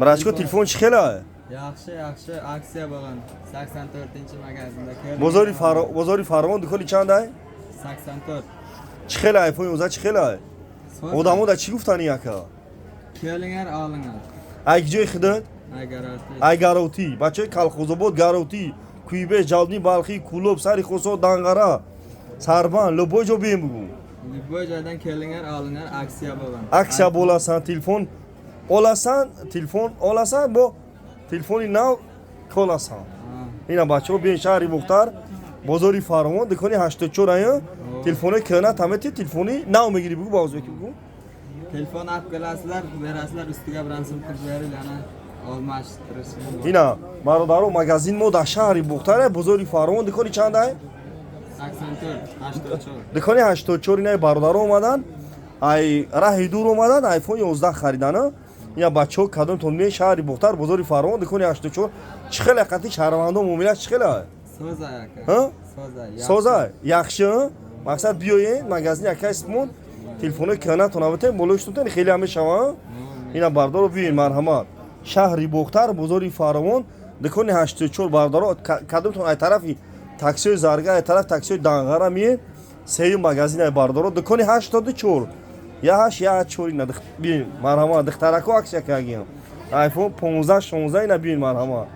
Мрачко телефон чӣ хела? Yaxshi, aksiya bo'lgan. 84-magazinda. Bozori Farmon dukoni чандай? 84. Чӣ хела iPhone 11 чӣ хела? Одамода чӣ гуфтани яка? Kelingar olingan. Ай ҷои хидат? Garanti. Ай гаровтӣ. Бачаи Калхозобод гаровтӣ. Куйбеш, Ҷалдин, Балхи, Кулоб, Сари Хусо, Дангара, Сарбан, Любой ҷо бием бугу. Любой joydan kelingar olingan aksiya bo'lgan. Aksiya bo'lasan, telefon olasan, bu telefoni nav qolasan. Ина бачаҳо биен шаҳри Мухтар, бозори Фармон, дукони 84 ая. Телефони кана тамати телефони нав мегири бугу, баъз беки бугу. Telefon olib kelasizlar, berasizlar, ustiga ransom qilib berib, yana almashtirish. Ина бародаро магазин мо дар шаҳри Мухтар, бозори Фармон, дукони чанд ай? 84. Дукони 84 ина бародаро омадан, ай раҳи дур омадан, iPhone 11 харидана. Ина бачаҳо кадомтон меен шаҳри Мухтар, бозори Фармон, дукони 84. Чӣ хела қати шаҳрвандо муомилаш чӣ хела? Soza aka. Соза, яхши, мақсад биёен магазин якасмон телефони канатон аватен болоштутен хеле ҳамешава. Ина бардаро биёен марҳамат. Шаҳри Мухтар, бозори Фармон, дукони 84 бардаро кадомтон ай тарафи таксиёи Зарга, ай тараф таксиёи Дангара меен. Сеюм магазин ай бардаро дукони 84. Я 4 ина биёен марҳамат. Духтарако аксия кардем. iPhone 15, 16 ина биёен марҳамат.